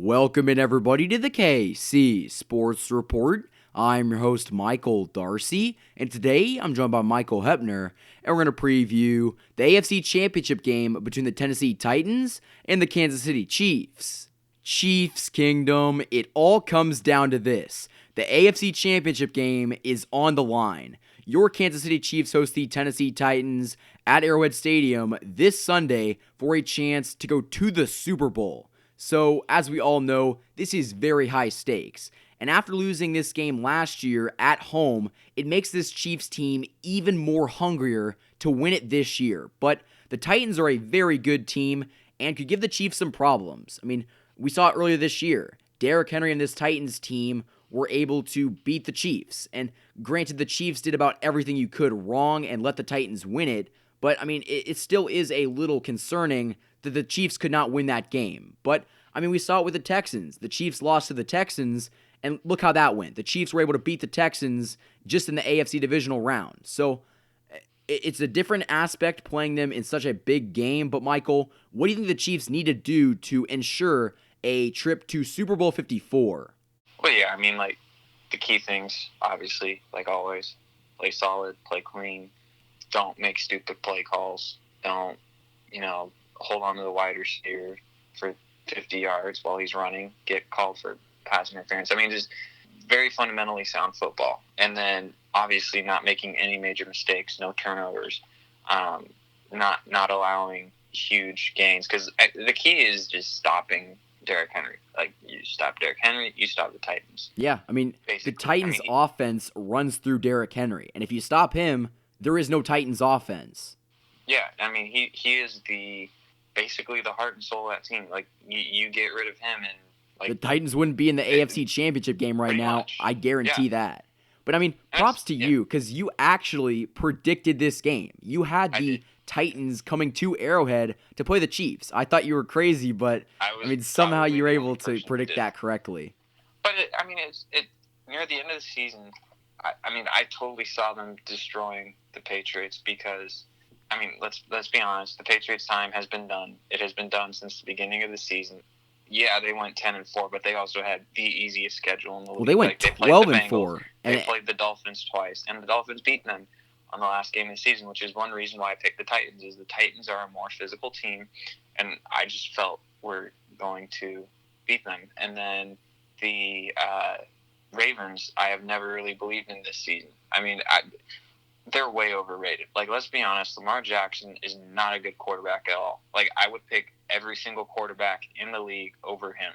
Welcome in everybody to the KC Sports Report. I'm your host Michael Darcy, and today I'm joined by Michael Hepner, and we're going to preview the AFC Championship game between the Tennessee Titans and the Kansas City Chiefs. Chiefs Kingdom, it all comes down to this. The AFC Championship game is on the line. Your Kansas City Chiefs host the Tennessee Titans at Arrowhead Stadium this Sunday for a chance to go to the Super Bowl. So, as we all know, this is very high stakes. And after losing this game last year at home, it makes this Chiefs team even more hungrier to win it this year. But the Titans are a very good team and could give the Chiefs some problems. I mean, we saw it earlier this year. Derrick Henry and this Titans team were able to beat the Chiefs. And granted, the Chiefs did about everything you could wrong and let the Titans win it. But, I mean, it still is a little concerning that the Chiefs could not win that game. But, I mean, we saw it with the Texans. The Chiefs lost to the Texans, and look how that went. The Chiefs were able to beat the Texans just in the AFC divisional round. So, it's a different aspect playing them in such a big game. But, Michael, what do you think the Chiefs need to do to ensure a trip to Super Bowl 54? Well, yeah, I mean, like, the key things, obviously, like always, play solid, play clean, don't make stupid play calls, don't, hold on to the wide receiver for 50 yards while he's running, get called for pass interference. I mean, just very fundamentally sound football. And then, obviously, not making any major mistakes, no turnovers, not allowing huge gains. Because the key is just stopping Derrick Henry. Like, you stop Derrick Henry, you stop the Titans. Yeah, I mean, basically. The Titans' offense runs through Derrick Henry. And if you stop him, there is no Titans offense. Yeah, I mean, he is basically the heart and soul of that team. Like, you get rid of him and, like, the Titans wouldn't be in the AFC Championship game right now. Much. I guarantee that. But, I mean, props to you because you actually predicted this game. You had the Titans coming to Arrowhead to play the Chiefs. I thought you were crazy, but, somehow you were able to predict that correctly. But, it's near the end of the season, I totally saw them destroying the Patriots because, let's be honest. The Patriots' time has been done. It has been done since the beginning of the season. Yeah, they went 10-4, but they also had the easiest schedule in the league. Well, they went 12-4. They played the Dolphins twice, and the Dolphins beat them on the last game of the season, which is one reason why I picked the Titans. Is the Titans are a more physical team, and I just felt we're going to beat them. And then the Ravens, I have never really believed in this season. They're way overrated. Like, let's be honest, Lamar Jackson is not a good quarterback at all. Like, I would pick every single quarterback in the league over him.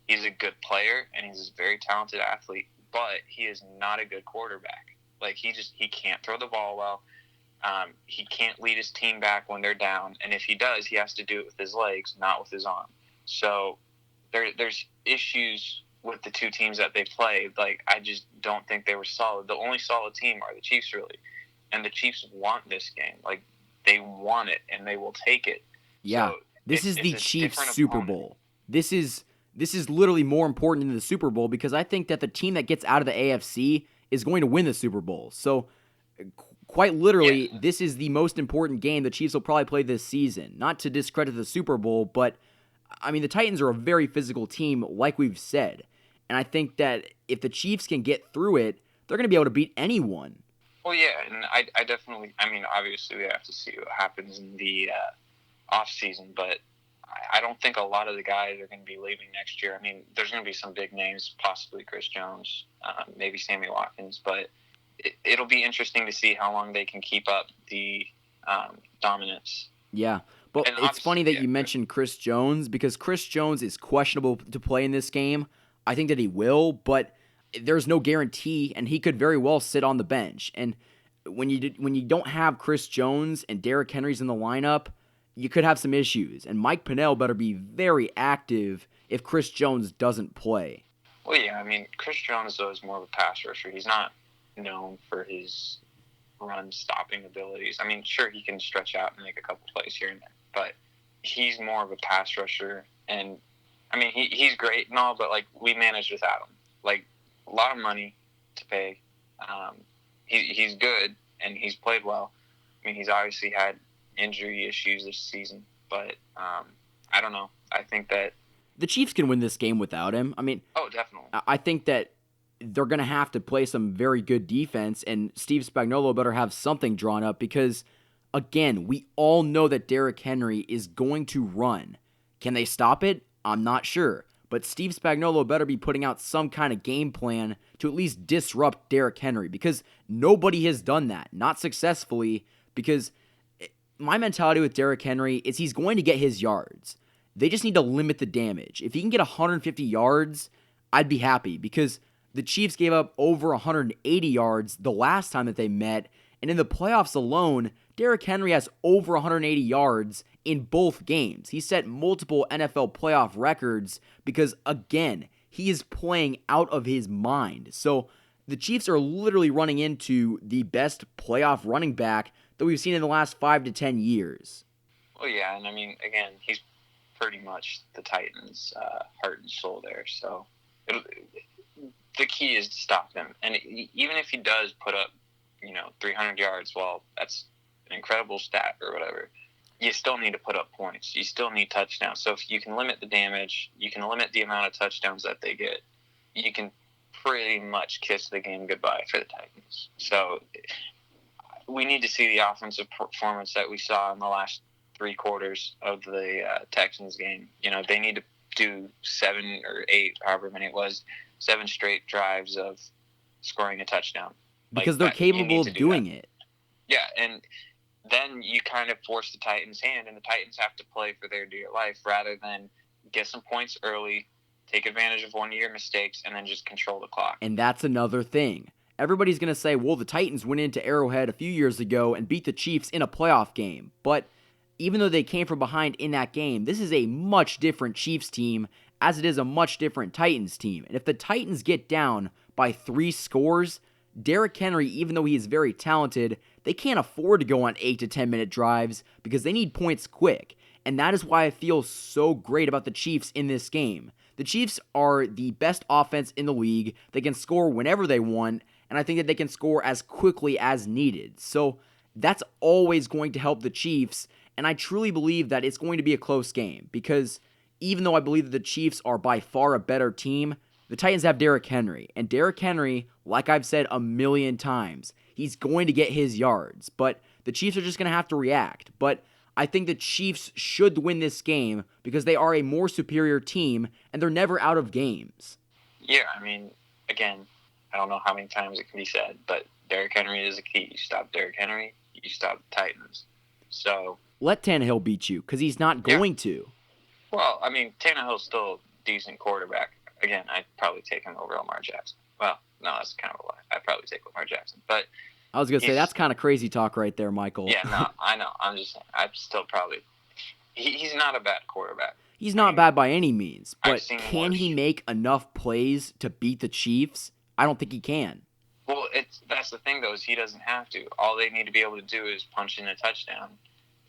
He's a good player, and he's a very talented athlete, but he is not a good quarterback. Like, he can't throw the ball well. He can't lead his team back when they're down, and if he does, he has to do it with his legs, not with his arm. So there's issues with the two teams that they played. Like, I just don't think they were solid. The only solid team are the Chiefs, really. And the Chiefs want this game. Like, they want it, and they will take it. Yeah, so this is the Chiefs Super Bowl. This is literally more important than the Super Bowl because I think that the team that gets out of the AFC is going to win the Super Bowl. So, quite literally, This is the most important game the Chiefs will probably play this season. Not to discredit the Super Bowl, but, the Titans are a very physical team, like we've said. And I think that if the Chiefs can get through it, they're going to be able to beat anyone. Well, yeah, and I definitely, obviously we have to see what happens in the off-season, but I don't think a lot of the guys are going to be leaving next year. There's going to be some big names, possibly Chris Jones, maybe Sammy Watkins, but it'll be interesting to see how long they can keep up the dominance. Yeah, but it's funny that you mentioned Chris Jones because Chris Jones is questionable to play in this game. I think that he will, but there's no guarantee, and he could very well sit on the bench. And when you don't have Chris Jones and Derrick Henry's in the lineup, you could have some issues. And Mike Pennell better be very active if Chris Jones doesn't play. Well, yeah, Chris Jones, though, is more of a pass rusher. He's not known for his run-stopping abilities. Sure, he can stretch out and make a couple plays here and there, but he's more of a pass rusher. And, he's great and all, but, like, we managed without him. Like, a lot of money to pay. He's good, and he's played well. He's obviously had injury issues this season, but I don't know. I think that the Chiefs can win this game without him. I mean, Oh, definitely. I think that they're going to have to play some very good defense, and Steve Spagnuolo better have something drawn up because, again, we all know that Derrick Henry is going to run. Can they stop it? I'm not sure. But Steve Spagnuolo better be putting out some kind of game plan to at least disrupt Derrick Henry because nobody has done that, not successfully, because my mentality with Derrick Henry is he's going to get his yards. They just need to limit the damage. If he can get 150 yards, I'd be happy because the Chiefs gave up over 180 yards the last time that they met, and in the playoffs alone, Derrick Henry has over 180 yards in both games. He set multiple NFL playoff records because, again, he is playing out of his mind. So the Chiefs are literally running into the best playoff running back that we've seen in the last 5 to 10 years. Well, yeah, and I mean, again, he's pretty much the Titans' heart and soul there. So the key is to stop him. And even if he does put up, 300 yards, well, that's an incredible stat or whatever. You still need to put up points. You still need touchdowns. So if you can limit the damage, you can limit the amount of touchdowns that they get, you can pretty much kiss the game goodbye for the Titans. So we need to see the offensive performance that we saw in the last 3 quarters of the Texans game. They need to do 7 or 8, however many it was, 7 straight drives of scoring a touchdown. Because they're capable of doing it. Yeah, and then you kind of force the Titans' hand, and the Titans have to play for their dear life rather than get some points early, take advantage of one of your mistakes, and then just control the clock. And that's another thing. Everybody's going to say, well, the Titans went into Arrowhead a few years ago and beat the Chiefs in a playoff game. But even though they came from behind in that game, this is a much different Chiefs team as it is a much different Titans team. And if the Titans get down by 3 scores, Derrick Henry, even though he is very talented, they can't afford to go on 8 to 10 minute drives because they need points quick. And that is why I feel so great about the Chiefs in this game. The Chiefs are the best offense in the league. They can score whenever they want, and I think that they can score as quickly as needed. So that's always going to help the Chiefs, and I truly believe that it's going to be a close game because even though I believe that the Chiefs are by far a better team, the Titans have Derrick Henry, and Derrick Henry, like I've said a million times, he's going to get his yards, but the Chiefs are just going to have to react. But I think the Chiefs should win this game because they are a more superior team, and they're never out of games. Yeah, I mean, again, I don't know how many times it can be said, but Derrick Henry is a key. You stop Derrick Henry, you stop the Titans. So let Tannehill beat you because he's not going to. Well, I mean, Tannehill's still a decent quarterback. Again, I'd probably take him over Lamar Jackson. Well, no, that's kind of a lie. I'd probably take Lamar Jackson. But I was going to say, that's kind of crazy talk right there, Michael. Yeah, no, I know. I'm just saying, I'd still probably – he's not a bad quarterback. He's not bad by any means. But can he make enough plays to beat the Chiefs? I don't think he can. Well, that's the thing, though, is he doesn't have to. All they need to be able to do is punch in a touchdown.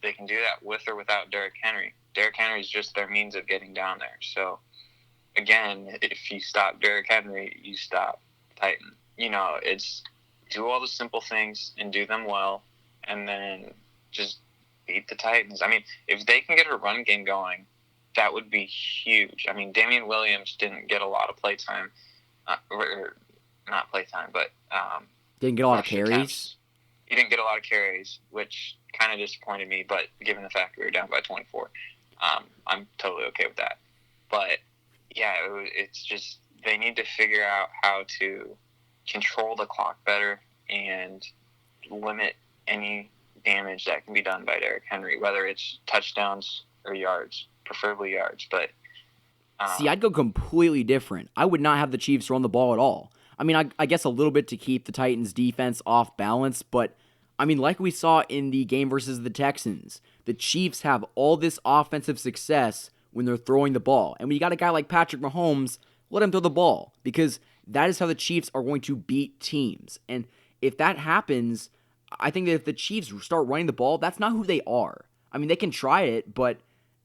They can do that with or without Derrick Henry. Derrick Henry is just their means of getting down there. So, again, if you stop Derrick Henry, you stop Titan. It's do all the simple things and do them well, and then just beat the Titans. I mean, if they can get a run game going, that would be huge. I mean, Damian Williams didn't get a lot of playtime, or not playtime, but didn't get a lot of carries. Attempts. He didn't get a lot of carries, which kind of disappointed me. But given the fact we were down by 24, I'm totally okay with that. But yeah, it's just they need to figure out how to control the clock better and limit any damage that can be done by Derrick Henry, whether it's touchdowns or yards, preferably yards. But see, I'd go completely different. I would not have the Chiefs run the ball at all. I mean, I guess a little bit to keep the Titans' defense off balance, but I mean, like we saw in the game versus the Texans, the Chiefs have all this offensive success when they're throwing the ball. And when you got a guy like Patrick Mahomes, let him throw the ball because that is how the Chiefs are going to beat teams. And if that happens, I think that if the Chiefs start running the ball, that's not who they are. I mean, they can try it, but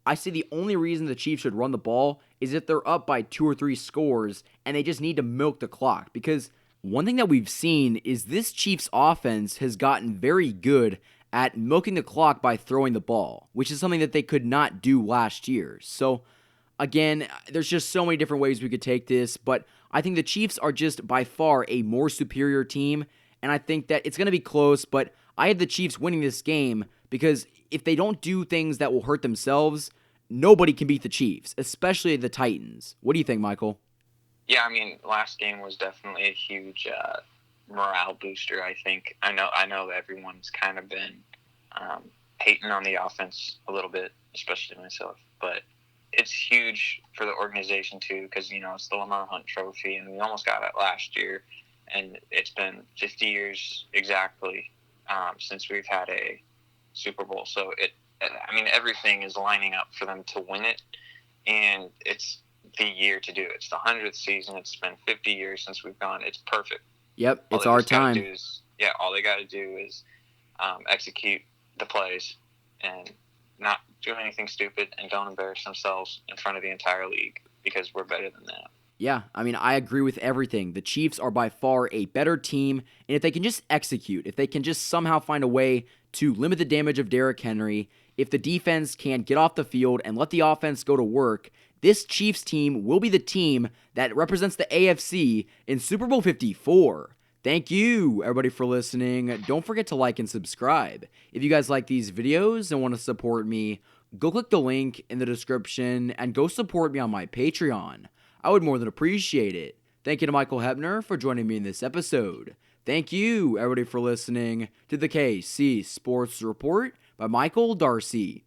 I say the only reason the Chiefs should run the ball is if they're up by 2 or 3 scores and they just need to milk the clock. Because one thing that we've seen is this Chiefs offense has gotten very good at milking the clock by throwing the ball, which is something that they could not do last year. So Again, there's just so many different ways we could take this, but I think the Chiefs are just by far a more superior team, and I think that it's going to be close, but I have the Chiefs winning this game because if they don't do things that will hurt themselves, nobody can beat the Chiefs, especially the Titans. What do you think, Michael? Yeah, I mean, last game was definitely a huge morale booster. I think I know that everyone's kind of been hating on the offense a little bit, especially myself, but it's huge for the organization too because it's the Lamar Hunt Trophy, and we almost got it last year, and it's been 50 years exactly since we've had a Super Bowl. So everything is lining up for them to win it, and it's the year to do it. It's the 100th season. It's been 50 years since we've gone. It's perfect. Yep, it's our time. All they got to do is execute the plays and not do anything stupid and don't embarrass themselves in front of the entire league because we're better than that. Yeah, I agree with everything. The Chiefs are by far a better team, and if they can just execute, if they can just somehow find a way to limit the damage of Derrick Henry, if the defense can get off the field and let the offense go to work, this Chiefs team will be the team that represents the AFC in Super Bowl 54. Thank you, everybody, for listening. Don't forget to like and subscribe. If you guys like these videos and want to support me, go click the link in the description and go support me on my Patreon. I would more than appreciate it. Thank you to Michael Hepner for joining me in this episode. Thank you, everybody, for listening to the KC Sports Report by Michael Darcy.